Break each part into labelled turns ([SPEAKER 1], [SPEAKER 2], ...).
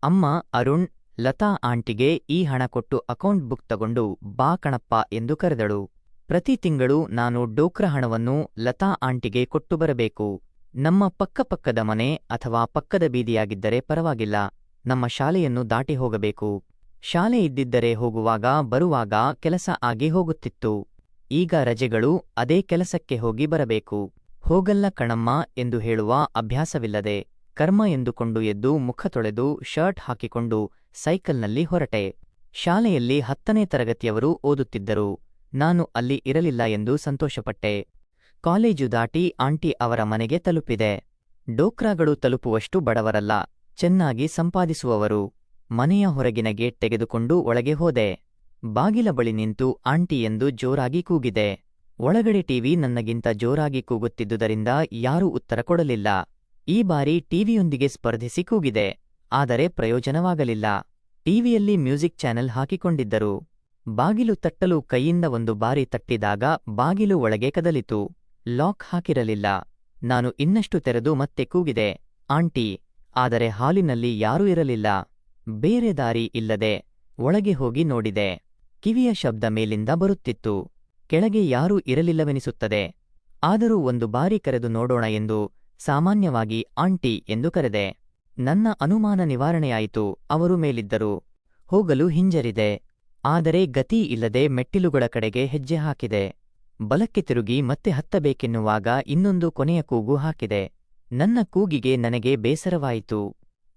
[SPEAKER 1] ಅಮ್ಮ ಅರುಣ್ ಲತಾ ಆಂಟಿಗೆ ಈ ಹಣ ಕೊಟ್ಟು ಅಕೌಂಟ್ ಬುಕ್ ತಗೊಂಡು ಬಾ ಕಣಪ್ಪ ಎಂದು ಕರೆದಳು. ಪ್ರತಿ ತಿಂಗಳು ನಾನು ಡೋಕ್ರಾ ಹಣವನ್ನು ಲತಾ ಆಂಟಿಗೆ ಕೊಟ್ಟು ಬರಬೇಕು. ನಮ್ಮ ಪಕ್ಕಪಕ್ಕದ ಮನೆ ಅಥವಾ ಪಕ್ಕದ ಬೀದಿಯಾಗಿದ್ದರೆ ಪರವಾಗಿಲ್ಲ, ನಮ್ಮ ಶಾಲೆಯನ್ನು ದಾಟಿ ಹೋಗಬೇಕು. ಶಾಲೆ ಇದ್ದಿದ್ದರೆ ಹೋಗುವಾಗ ಬರುವಾಗ ಕೆಲಸ ಆಗಿ ಹೋಗುತ್ತಿತ್ತು. ಈಗ ರಜೆಗಳು, ಅದೇ ಕೆಲಸಕ್ಕೆ ಹೋಗಿ ಬರಬೇಕು. ಹೋಗಲ್ಲ ಕಣಮ್ಮ ಎಂದು ಹೇಳುವ ಅಭ್ಯಾಸವಿಲ್ಲದೆ ಕರ್ಮ ಎಂದುಕೊಂಡು ಎದ್ದು ಮುಖ ತೊಳೆದು ಶರ್ಟ್ ಹಾಕಿಕೊಂಡು ಸೈಕಲ್ನಲ್ಲಿ ಹೊರಟೆ. ಶಾಲೆಯಲ್ಲಿ 10ನೇ ತರಗತಿಯವರು ಓದುತ್ತಿದ್ದರು. ನಾನು ಅಲ್ಲಿ ಇರಲಿಲ್ಲ ಎಂದು ಸಂತೋಷಪಟ್ಟೆ. ಕಾಲೇಜು ದಾಟಿ ಆಂಟಿ ಅವರ ಮನೆಗೆ ತಲುಪಿದೆ. ಡೋಕ್ರಾಗಳು ತಲುಪುವಷ್ಟು ಬಡವರಲ್ಲ, ಚೆನ್ನಾಗಿ ಸಂಪಾದಿಸುವವರು. ಮನೆಯ ಹೊರಗಿನ ಗೇಟ್ ತೆಗೆದುಕೊಂಡು ಒಳಗೆ ಹೋದೆ. ಬಾಗಿಲ ಬಳಿ ನಿಂತು ಆಂಟಿ ಎಂದು ಜೋರಾಗಿ ಕೂಗಿದೆ. ಒಳಗಡೆ ಟಿವಿ ನನ್ನಗಿಂತ ಜೋರಾಗಿ ಕೂಗುತ್ತಿದ್ದುದರಿಂದ ಯಾರೂ ಉತ್ತರ ಕೊಡಲಿಲ್ಲ. ಈ ಬಾರಿ ಟಿವಿಯೊಂದಿಗೆ ಸ್ಪರ್ಧಿಸಿ ಕೂಗಿದೆ, ಆದರೆ ಪ್ರಯೋಜನವಾಗಲಿಲ್ಲ. ಟಿವಿಯಲ್ಲಿ ಮ್ಯೂಸಿಕ್ ಚಾನೆಲ್ ಹಾಕಿಕೊಂಡಿದ್ದರು. ಬಾಗಿಲು ತಟ್ಟಲು ಕೈಯಿಂದ ಒಂದು ಬಾರಿ ತಟ್ಟಿದಾಗ ಬಾಗಿಲು ಒಳಗೆ ಕದಲಿತು. ಲಾಕ್ ಹಾಕಿರಲಿಲ್ಲ. ನಾನು ಇನ್ನಷ್ಟು ತೆರೆದು ಮತ್ತೆ ಕೂಗಿದೆ, ಆಂಟಿ. ಆದರೆ ಹಾಲಿನಲ್ಲಿ ಯಾರೂ ಇರಲಿಲ್ಲ. ಬೇರೆ ದಾರಿ ಇಲ್ಲದೆ ಒಳಗೆ ಹೋಗಿ ನೋಡಿದೆ. ಕಿವಿಯ ಶಬ್ದ ಮೇಲಿಂದ ಬರುತ್ತಿತ್ತು. ಕೆಳಗೆ ಯಾರೂ ಇರಲಿಲ್ಲವೆನಿಸುತ್ತದೆ. ಆದರೂ ಒಂದು ಬಾರಿ ಕರೆದು ನೋಡೋಣ ಎಂದು ಸಾಮಾನ್ಯವಾಗಿ ಆಂಟಿ ಎಂದು ಕರೆದೆ. ನನ್ನ ಅನುಮಾನ ನಿವಾರಣೆಯಾಯಿತು. ಅವರು ಮೇಲಿದ್ದರು. ಹೋಗಲು ಹಿಂಜರಿದೆ. ಆದರೆ ಗತಿ ಇಲ್ಲದೆ ಮೆಟ್ಟಿಲುಗಳ ಕಡೆಗೆ ಹೆಜ್ಜೆ ಹಾಕಿದೆ. ಬಲಕ್ಕೆ ತಿರುಗಿ ಮತ್ತೆ ಹತ್ತಬೇಕೆನ್ನುವಾಗ ಇನ್ನೊಂದು ಕೊನೆಯ ಕೂಗು ಹಾಕಿದೆ. ನನ್ನ ಕೂಗಿಗೆ ನನಗೆ ಬೇಸರವಾಯಿತು.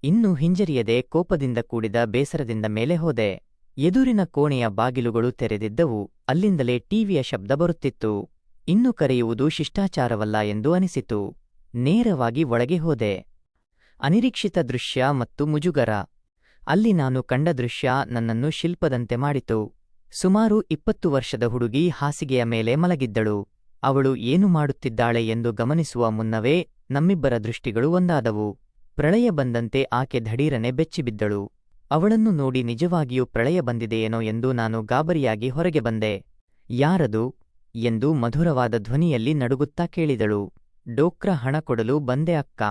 [SPEAKER 1] ಇನ್ನೂ ಹಿಂಜರಿಯದೆ ಕೋಪದಿಂದ ಕೂಡಿದ ಬೇಸರದಿಂದ ಮೇಲೆ ಹೋದೆ. ಎದುರಿನ ಕೋಣೆಯ ಬಾಗಿಲುಗಳು ತೆರೆದಿದ್ದವು. ಅಲ್ಲಿಂದಲೇ ಟಿವಿಯ ಶಬ್ದ ಬರುತ್ತಿತ್ತು. ಇನ್ನು ಕರೆಯುವುದು ಶಿಷ್ಟಾಚಾರವಲ್ಲ ಎಂದು ಅನಿಸಿತು. ನೇರವಾಗಿ ಒಳಗೆ ಹೋದೆ. ಅನಿರೀಕ್ಷಿತ ದೃಶ್ಯ ಮತ್ತು ಮುಜುಗರ. ಅಲ್ಲಿ ನಾನು ಕಂಡ ದೃಶ್ಯ ನನ್ನನ್ನು ಶಿಲ್ಪದಂತೆ ಮಾಡಿತು. ಸುಮಾರು 20 ವರ್ಷದ ಹುಡುಗಿ ಹಾಸಿಗೆಯ ಮೇಲೆ ಮಲಗಿದ್ದಳು. ಅವಳು ಏನು ಮಾಡುತ್ತಿದ್ದಾಳೆ ಎಂದು ಗಮನಿಸುವ ಮುನ್ನವೇ ನಮ್ಮಿಬ್ಬರ ದೃಷ್ಟಿಗಳು ಒಂದಾದವು. ಪ್ರಳಯ ಬಂದಂತೆ ಆಕೆ ಧಡೀರನೆ ಬೆಚ್ಚಿಬಿದ್ದಳು. ಅವಳನ್ನು ನೋಡಿ ನಿಜವಾಗಿಯೂ ಪ್ರಳಯ ಬಂದಿದೆಯೇನೋ ಎಂದು ನಾನು ಗಾಬರಿಯಾಗಿ ಹೊರಗೆ ಬಂದೆ. ಯಾರದು ಎಂದು ಮಧುರವಾದ ಧ್ವನಿಯಲ್ಲಿ ನಡುಗುತ್ತಾ ಕೇಳಿದಳು. ಡೋಕ್ರಾ ಹಣ ಕೊಡಲು ಬಂದೆ ಅಕ್ಕ,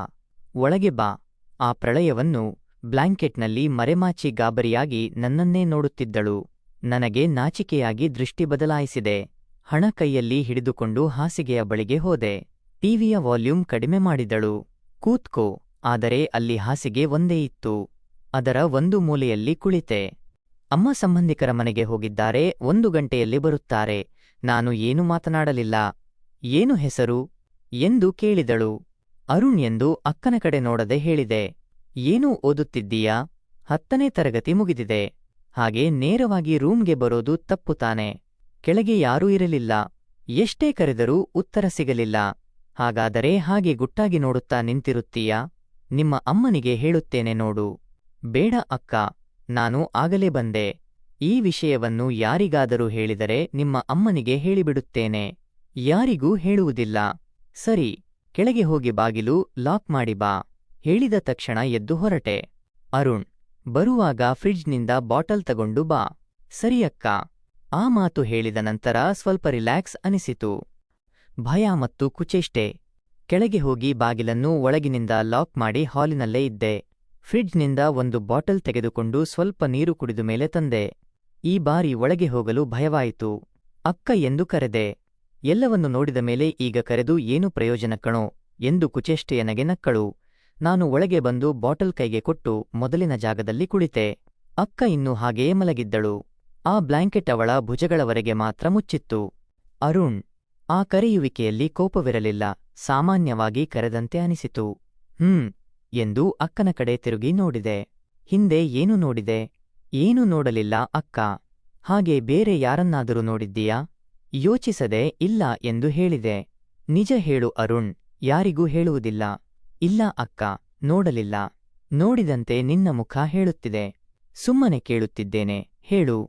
[SPEAKER 1] ಒಳಗೆ ಬಾ. ಆ ಪ್ರಳಯವನ್ನು ಬ್ಲಾಂಕೆಟ್ನಲ್ಲಿ ಮರೆಮಾಚಿ ಗಾಬರಿಯಾಗಿ ನನ್ನನ್ನೇ ನೋಡುತ್ತಿದ್ದಳು. ನನಗೆ ನಾಚಿಕೆಯಾಗಿ ದೃಷ್ಟಿ ಬದಲಾಯಿಸಿದೆ. ಹಣ ಕೈಯಲ್ಲಿ ಹಿಡಿದುಕೊಂಡು ಹಾಸಿಗೆಯ ಬಳಿಗೆ ಹೋದೆ. ಟಿವಿಯ ವಾಲ್ಯೂಮ್ ಕಡಿಮೆ ಮಾಡಿದಳು. ಕೂತ್ಕೋ. ಆದರೆ ಅಲ್ಲಿ ಹಾಸಿಗೆ ಒಂದೇ ಇತ್ತು. ಅದರ ಒಂದು ಮೂಲೆಯಲ್ಲಿ ಕುಳಿತೆ. ಅಮ್ಮ ಸಂಬಂಧಿಕರ ಮನೆಗೆ ಹೋಗಿದ್ದಾರೆ, 1 ಗಂಟೆಯಲ್ಲಿ ಬರುತ್ತಾರೆ. ನಾನು ಏನೂ ಮಾತನಾಡಲಿಲ್ಲ. ಏನು ಹೆಸರು ಎಂದು ಕೇಳಿದಳು. ಅರುಣ್ ಎಂದು ಅಕ್ಕನ ಕಡೆ ನೋಡದೆ ಹೇಳಿದೆ. ಏನೂ ಓದುತ್ತಿದ್ದೀಯಾ? 10ನೇ ತರಗತಿ ಮುಗಿದಿದೆ. ಹಾಗೆ ನೇರವಾಗಿ ರೂಮ್ಗೆ ಬರೋದು ತಪ್ಪು ತಾನೆ? ಕೆಳಗೆ ಯಾರೂ ಇರಲಿಲ್ಲ. ಎಷ್ಟೇ ಕರೆದರೂ ಉತ್ತರ ಸಿಗಲಿಲ್ಲ. ಹಾಗಾದರೆ ಹಾಗೆ ಗುಟ್ಟಾಗಿ ನೋಡುತ್ತಾ ನಿಂತಿರುತ್ತೀಯಾ? ನಿಮ್ಮ ಅಮ್ಮನಿಗೆ ಹೇಳುತ್ತೇನೆ ನೋಡು. ಬೇಡ ಅಕ್ಕ, ನಾನು ಆಗಲೇ ಬಂದೆ. ಈ ವಿಷಯವನ್ನು ಯಾರಿಗಾದರೂ ಹೇಳಿದರೆ ನಿಮ್ಮ ಅಮ್ಮನಿಗೆ ಹೇಳಿಬಿಡುತ್ತೇನೆ. ಯಾರಿಗೂ ಹೇಳುವುದಿಲ್ಲ. ಸರಿ, ಕೆಳಗೆ ಹೋಗಿ ಬಾಗಿಲು ಲಾಕ್ ಮಾಡಿ ಬಾ. ಹೇಳಿದ ತಕ್ಷಣ ಎದ್ದು ಹೊರಟೆ. ಅರುಣ್, ಬರುವಾಗ ಫ್ರಿಡ್ಜ್ನಿಂದ ಬಾಟಲ್ ತಗೊಂಡು ಬಾ. ಸರಿ ಅಕ್ಕ. ಆ ಮಾತು ಹೇಳಿದ ನಂತರ ಸ್ವಲ್ಪ ರಿಲ್ಯಾಕ್ಸ್ ಅನಿಸಿತು. ಭಯ ಮತ್ತು ಕುಚೇಷ್ಟೆ. ಕೆಳಗೆ ಹೋಗಿ ಬಾಗಿಲನ್ನು ಒಳಗಿನಿಂದ ಲಾಕ್ ಮಾಡಿ ಹಾಲಿನಲ್ಲೇ ಇದ್ದೆ. ಫ್ರಿಡ್ಜ್ನಿಂದ ಒಂದು ಬಾಟಲ್ ತೆಗೆದುಕೊಂಡು ಸ್ವಲ್ಪ ನೀರು ಕುಡಿದು ಮೇಲೆ ತಂದೆ. ಈ ಬಾರಿ ಒಳಗೆ ಹೋಗಲು ಭಯವಾಯಿತು. ಅಕ್ಕ ಎಂದು ಕರೆದೆ. ಎಲ್ಲವನ್ನು ನೋಡಿದ ಮೇಲೆ ಈಗ ಕರೆದು ಏನು ಪ್ರಯೋಜನ ಕಣೋ ಎಂದು ಕುಚೇಷ್ಟೆಯನಗೆ ನಕ್ಕಳು. ನಾನು ಒಳಗೆ ಬಂದು ಬಾಟಲ್ ಕೈಗೆ ಕೊಟ್ಟು ಮೊದಲಿನ ಜಾಗದಲ್ಲಿ ಕುಳಿತೆ. ಅಕ್ಕ ಇನ್ನೂ ಹಾಗೆಯೇ ಮಲಗಿದ್ದಳು. ಆ ಬ್ಲಾಂಕೆಟ್ ಅವಳ ಭುಜಗಳವರೆಗೆ ಮಾತ್ರ ಮುಚ್ಚಿತ್ತು. ಅರುಣ್. ಆ ಕರೆಯುವಿಕೆಯಲ್ಲಿ ಕೋಪವಿರಲಿಲ್ಲ, ಸಾಮಾನ್ಯವಾಗಿ ಕರೆದಂತೆ ಅನಿಸಿತು. ಎಂದು ಅಕ್ಕನ ಕಡೆ ತಿರುಗಿ ನೋಡಿದೆ. ಹಿಂದೆ ಏನು ನೋಡಿದೆ? ಏನೂ ನೋಡಲಿಲ್ಲ ಅಕ್ಕ. ಹಾಗೆ ಬೇರೆ ಯಾರನ್ನಾದರೂ ನೋಡಿದ್ದೀಯಾ? ಯೋಚಿಸದೆ ಇಲ್ಲ ಎಂದು ಹೇಳಿದೆ. ನಿಜ ಹೇಳು ಅರುಣ್, ಯಾರಿಗೂ ಹೇಳುವುದಿಲ್ಲ. ಇಲ್ಲ ಅಕ್ಕ, ನೋಡಲಿಲ್ಲ. ನೋಡಿದಂತೆ ನಿನ್ನ ಮುಖ ಹೇಳುತ್ತಿದೆ. ಸುಮ್ಮನೆ ಕೇಳುತ್ತಿದ್ದೇನೆ, ಹೇಳು.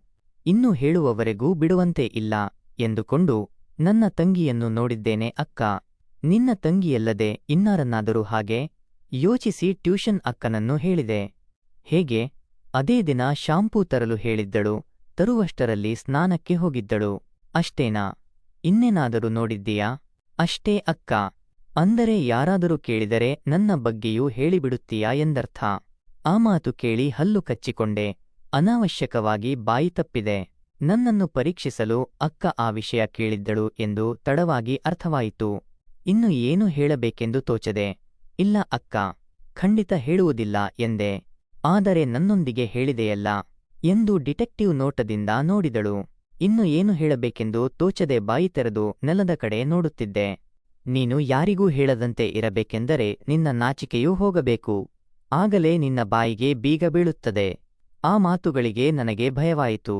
[SPEAKER 1] ಇನ್ನೂ ಹೇಳುವವರೆಗೂ ಬಿಡುವಂತೆ ಇಲ್ಲ ಎಂದುಕೊಂಡು ನನ್ನ ತಂಗಿಯನ್ನು ನೋಡಿದ್ದೇನೆ ಅಕ್ಕ. ನಿನ್ನ ತಂಗಿಯಲ್ಲದೆ ಇನ್ನಾರನ್ನಾದರೂ ಹಾಗೆ? ಯೋಚಿಸಿ ಟ್ಯೂಷನ್ ಅಕ್ಕನನ್ನು ಹೇಳಿದೆ. ಹೇಗೆ? ಅದೇ ದಿನ ಶಾಂಪೂ ತರಲು ಹೇಳಿದ್ದಳು. ತರುವಷ್ಟರಲ್ಲಿ ಸ್ನಾನಕ್ಕೆ ಹೋಗಿದ್ದಳು. ಅಷ್ಟೇನಾ? ಇನ್ನೇನಾದರೂ ನೋಡಿದ್ದೀಯಾ? ಅಷ್ಟೇ ಅಕ್ಕ. ಅಂದರೆ ಯಾರಾದರೂ ಕೇಳಿದರೆ ನನ್ನ ಬಗ್ಗೆಯೂ ಹೇಳಿಬಿಡುತ್ತೀಯಾ ಎಂದರ್ಥ. ಆ ಮಾತು ಕೇಳಿ ಹಲ್ಲು ಕಚ್ಚಿಕೊಂಡೆ. ಅನಾವಶ್ಯಕವಾಗಿ ಬಾಯಿ ತಪ್ಪಿದೆ. ನನ್ನನ್ನು ಪರೀಕ್ಷಿಸಲು ಅಕ್ಕ ಆ ವಿಷಯ ಕೇಳಿದ್ದಳು ಎಂದು ತಡವಾಗಿ ಅರ್ಥವಾಯಿತು. ಇನ್ನು ಏನು ಹೇಳಬೇಕೆಂದು ತೋಚದೆ. ಇಲ್ಲ ಅಕ್ಕ, ಖಂಡಿತ ಹೇಳುವುದಿಲ್ಲ ಎಂದೆ. ಆದರೆ ನನ್ನೊಂದಿಗೆ ಹೇಳಿದೆಯಲ್ಲ ಎಂದು ಡಿಟೆಕ್ಟಿವ್ ನೋಟದಿಂದ ನೋಡಿದಳು. ಇನ್ನು ಏನು ಹೇಳಬೇಕೆಂದು ತೋಚದೆ ಬಾಯಿ ತೆರೆದು ನೆಲದ ಕಡೆ ನೋಡುತ್ತಿದ್ದೆ. ನೀನು ಯಾರಿಗೂ ಹೇಳದಂತೆ ಇರಬೇಕೆಂದರೆ ನಿನ್ನ ನಾಚಿಕೆಯೂ ಹೋಗಬೇಕು. ಆಗಲೇ ನಿನ್ನ ಬಾಯಿಗೆ ಬೀಗ ಬೀಳುತ್ತದೆ. ಆ ಮಾತುಗಳಿಗೆ ನನಗೆ ಭಯವಾಯಿತು.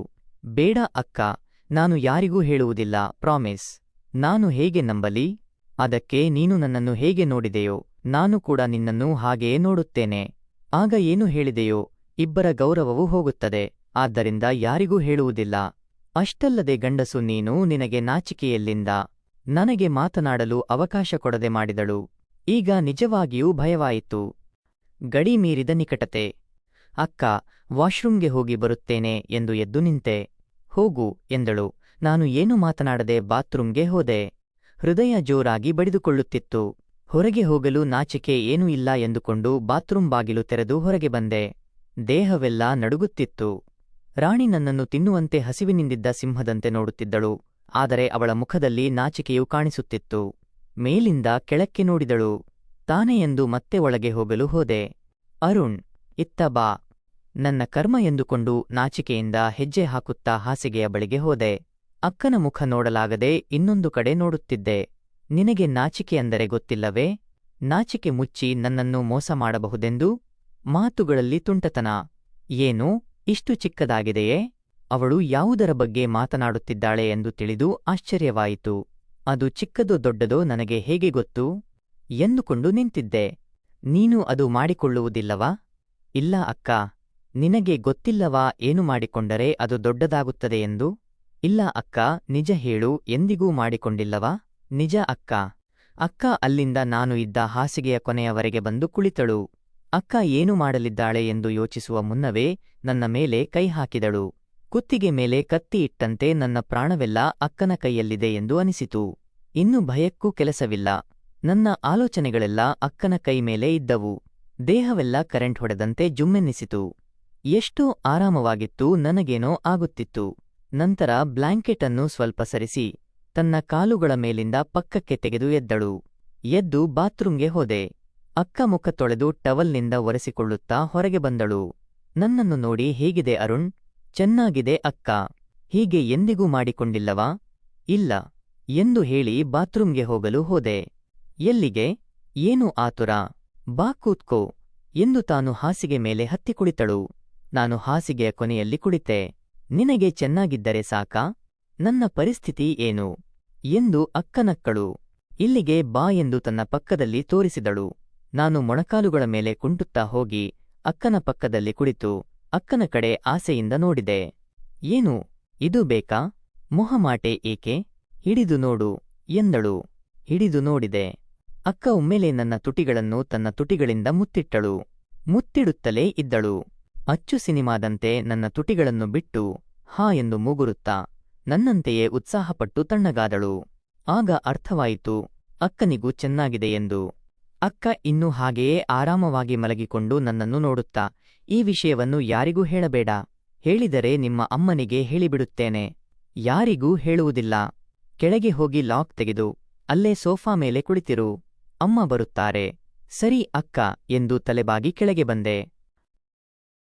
[SPEAKER 1] ಬೇಡ ಅಕ್ಕ, ನಾನು ಯಾರಿಗೂ ಹೇಳುವುದಿಲ್ಲ, ಪ್ರಾಮಿಸ್. ನಾನು ಹೇಗೆ ನಂಬಲಿ? ಅದಕ್ಕೆ ನೀನು ನನ್ನನ್ನು ಹೇಗೆ ನೋಡಿದೆಯೋ ನಾನು ಕೂಡ ನಿನ್ನನ್ನು ಹಾಗೆಯೇ ನೋಡುತ್ತೇನೆ. ಆಗ ಏನು ಹೇಳಿದೆಯೋ ಇಬ್ಬರ ಗೌರವವೂ ಹೋಗುತ್ತದೆ. ಆದ್ದರಿಂದ ಯಾರಿಗೂ ಹೇಳುವುದಿಲ್ಲ. ಅಷ್ಟಲ್ಲದೆ ಗಂಡಸು ನೀನು, ನಿನಗೆ ನಾಚಿಕೆಯೆಲ್ಲಿಂದ? ನನಗೆ ಮಾತನಾಡಲು ಅವಕಾಶ ಕೊಡದೆ ಮಾಡಿದಳು. ಈಗ ನಿಜವಾಗಿಯೂ ಭಯವಾಯಿತು. ಗಡಿ ಮೀರಿದ ನಿಕಟತೆ. ಅಕ್ಕ, ವಾಶ್ರೂಮ್ಗೆ ಹೋಗಿ ಬರುತ್ತೇನೆ ಎಂದು ಎದ್ದು ನಿಂತೆ. ಹೋಗು ಎಂದಳು. ನಾನು ಏನು ಮಾತನಾಡದೆ ಬಾತ್ರೂಮ್ಗೆ ಹೋದೆ. ಹೃದಯ ಜೋರಾಗಿ ಬಡಿದುಕೊಳ್ಳುತ್ತಿತ್ತು. ಹೊರಗೆ ಹೋಗಲು ನಾಚಿಕೆ ಏನೂ ಇಲ್ಲ ಎಂದುಕೊಂಡು ಬಾತ್ರೂಮ್ ಬಾಗಿಲು ತೆರೆದು ಹೊರಗೆ ಬಂದೆ. ದೇಹವೆಲ್ಲ ನಡುಗುತ್ತಿತ್ತು. ರಾಣಿ ನನ್ನನ್ನು ತಿನ್ನುವಂತೆ ಹಸಿವಿನಿಂದಿದ್ದ ಸಿಂಹದಂತೆ ನೋಡುತ್ತಿದ್ದಳು. ಆದರೆ ಅವಳ ಮುಖದಲ್ಲಿ ನಾಚಿಕೆಯು ಕಾಣಿಸುತ್ತಿತ್ತು. ಮೇಲಿಂದ ಕೆಳಕ್ಕೆ ನೋಡಿದಳು. ತಾನೇ ಎಂದು ಮತ್ತೆ ಒಳಗೆ ಹೋಗಲು ಹೋದೆ. ಅರುಣ್, ಇತ್ತ ಬಾ. ನನ್ನ ಕರ್ಮ ಎಂದುಕೊಂಡು ನಾಚಿಕೆಯಿಂದ ಹೆಜ್ಜೆ ಹಾಕುತ್ತಾ ಹಾಸಿಗೆಯ ಬಳಿಗೆ ಹೋದೆ. ಅಕ್ಕನ ಮುಖ ನೋಡಲಾಗದೆ ಇನ್ನೊಂದು ಕಡೆ ನೋಡುತ್ತಿದ್ದೆ. ನಿನಗೆ ನಾಚಿಕೆ ಅಂದರೆ ಗೊತ್ತಿಲ್ಲವೇ? ನಾಚಿಕೆ ಮುಚ್ಚಿ ನನ್ನನ್ನು ಮೋಸ ಮಾಡಬಹುದೆಂದು? ಮಾತುಗಳಲ್ಲಿ ತುಂಟತನ. ಏನು, ಇಷ್ಟು ಚಿಕ್ಕದಾಗಿದೆಯೇ? ಅವಳು ಯಾವುದರ ಬಗ್ಗೆ ಮಾತನಾಡುತ್ತಿದ್ದಾಳೆ ಎಂದು ತಿಳಿದು ಆಶ್ಚರ್ಯವಾಯಿತು. ಅದು ಚಿಕ್ಕದೋ ದೊಡ್ಡದೋ ನನಗೆ ಹೇಗೆ ಗೊತ್ತು ಎಂದುಕೊಂಡು ನಿಂತಿದ್ದೆ. ನೀನು ಅದು ಮಾಡಿಕೊಳ್ಳುವುದಿಲ್ಲವಾ? ಇಲ್ಲ ಅಕ್ಕ. ನಿನಗೆ ಗೊತ್ತಿಲ್ಲವಾ ಏನು ಮಾಡಿಕೊಂಡರೆ ಅದು ದೊಡ್ಡದಾಗುತ್ತದೆ ಎಂದು? ಇಲ್ಲ ಅಕ್ಕ, ನಿಜ ಹೇಳು, ಎಂದಿಗೂ ಮಾಡಿಕೊಂಡಿಲ್ಲವಾ? ನಿಜ ಅಕ್ಕ. ಅಕ್ಕ ಅಲ್ಲಿಂದ ನಾನು ಇದ್ದ ಹಾಸಿಗೆಯ ಕೊನೆಯವರೆಗೆ ಬಂದು ಕುಳಿತಳು. ಅಕ್ಕ ಏನು ಮಾಡಲಿದ್ದಾಳೆ ಎಂದು ಯೋಚಿಸುವ ಮುನ್ನವೇ ನನ್ನ ಮೇಲೆ ಕೈ ಹಾಕಿದಳು. ಕುತ್ತಿಗೆ ಮೇಲೆ ಕತ್ತಿ ಇಟ್ಟಂತೆ ನನ್ನ ಪ್ರಾಣವೆಲ್ಲ ಅಕ್ಕನ ಕೈಯಲ್ಲಿದೆ ಎಂದು ಅನಿಸಿತು. ಇನ್ನು ಭಯಕ್ಕೂ ಕೆಲಸವಿಲ್ಲ. ನನ್ನ ಆಲೋಚನೆಗಳೆಲ್ಲ ಅಕ್ಕನ ಕೈ ಮೇಲೆ ಇದ್ದವು. ದೇಹವೆಲ್ಲ ಕರೆಂಟ್ ಹೊಡೆದಂತೆ ಜುಮ್ಮೆನ್ನಿಸಿತು. ಎಷ್ಟೋ ಆರಾಮವಾಗಿತ್ತು. ನನಗೇನೋ ಆಗುತ್ತಿತ್ತು. ನಂತರ ಬ್ಲ್ಯಾಂಕೆಟ್ ಅನ್ನು ಸ್ವಲ್ಪ ಸರಿಸಿ ತನ್ನ ಕಾಲುಗಳ ಮೇಲಿಂದ ಪಕ್ಕಕ್ಕೆ ತೆಗೆದು ಎದ್ದಳು. ಎದ್ದು ಬಾತ್ರೂಮ್ಗೆ ಹೋದೆ. ಅಕ್ಕ ಮುಖ ತೊಳೆದು ಟವಲ್ನಿಂದ ಒರೆಸಿಕೊಳ್ಳುತ್ತಾ ಹೊರಗೆ ಬಂದಳು. ನನ್ನನ್ನು ನೋಡಿ, ಹೇಗಿದೆ ಅರುಣ್? ಚೆನ್ನಾಗಿದೆ ಅಕ್ಕ. ಹೀಗೆ ಎಂದಿಗೂ ಮಾಡಿಕೊಂಡಿಲ್ಲವಾ? ಇಲ್ಲ ಎಂದು ಹೇಳಿ ಬಾತ್ರೂಮ್ಗೆ ಹೋಗಲು ಹೋದೆ. ಎಲ್ಲಿಗೆ? ಏನು ಆತುರ? ಬಾ ಕೂತ್ಕೋ ಎಂದು ತಾನು ಹಾಸಿಗೆ ಮೇಲೆ ಹತ್ತಿ ಕುಳಿತಳು. ನಾನು ಹಾಸಿಗೆಯ ಕೊನೆಯಲ್ಲಿ ಕುಳಿತೆ. ನಿನಗೆ ಚೆನ್ನಾಗಿದ್ದರೆ ಸಾಕಾ? ನನ್ನ ಪರಿಸ್ಥಿತಿ ಏನು ಎಂದು ಅಕ್ಕನಕ್ಕಳು. ಇಲ್ಲಿಗೆ ಬಾ ಎಂದು ತನ್ನ ಪಕ್ಕದಲ್ಲಿ ತೋರಿಸಿದಳು. ನಾನು ಮೊಣಕಾಲುಗಳ ಮೇಲೆ ಕುಂಟುತ್ತಾ ಹೋಗಿ ಅಕ್ಕನ ಪಕ್ಕದಲ್ಲಿ ಕುಳಿತು ಅಕ್ಕನ ಕಡೆ ಆಸೆಯಿಂದ ನೋಡಿದೆ. ಏನು, ಇದು ಬೇಕಾ? ಮೊಹಮಾಟೆ ಏಕೆ? ಹಿಡಿದು ನೋಡು ಎಂದಳು. ಹಿಡಿದು ನೋಡಿದೆ. ಅಕ್ಕ ಒಮ್ಮೆಲೆ ನನ್ನ ತುಟಿಗಳನ್ನು ತನ್ನ ತುಟಿಗಳಿಂದ ಮುತ್ತಿಟ್ಟಳು. ಮುತ್ತಿಡುತ್ತಲೇ ಇದ್ದಳು. ಅಚ್ಚು ಸಿನಿಮಾದಂತೆ ನನ್ನ ತುಟಿಗಳನ್ನು ಬಿಟ್ಟು ಹಾ ಎಂದು ಮೂಗುರುತ್ತಾ ನನ್ನಂತೆಯೇ ಉತ್ಸಾಹಪಟ್ಟು ತಣ್ಣಗಾದಳು. ಆಗ ಅರ್ಥವಾಯಿತು ಅಕ್ಕನಿಗೂ ಚೆನ್ನಾಗಿದೆ ಎಂದು. ಅಕ್ಕ ಇನ್ನೂ ಹಾಗೆಯೇ ಆರಾಮವಾಗಿ ಮಲಗಿಕೊಂಡು ನನ್ನನ್ನು ನೋಡುತ್ತಾ, ಈ ವಿಷಯವನ್ನು ಯಾರಿಗೂ ಹೇಳಬೇಡ. ಹೇಳಿದರೆ ನಿಮ್ಮ ಅಮ್ಮನಿಗೆ ಹೇಳಿಬಿಡುತ್ತೇನೆ. ಯಾರಿಗೂ ಹೇಳುವುದಿಲ್ಲ. ಕೆಳಗೆ ಹೋಗಿ ಲಾಕ್ ತೆಗೆದು ಅಲ್ಲೇ ಸೋಫಾ ಮೇಲೆ ಕುಳಿತಿರು. ಅಮ್ಮ ಬರುತ್ತಾರೆ. ಸರಿ ಅಕ್ಕ ಎಂದು ತಲೆಬಾಗಿ ಕೆಳಗೆ ಬಂದೆ.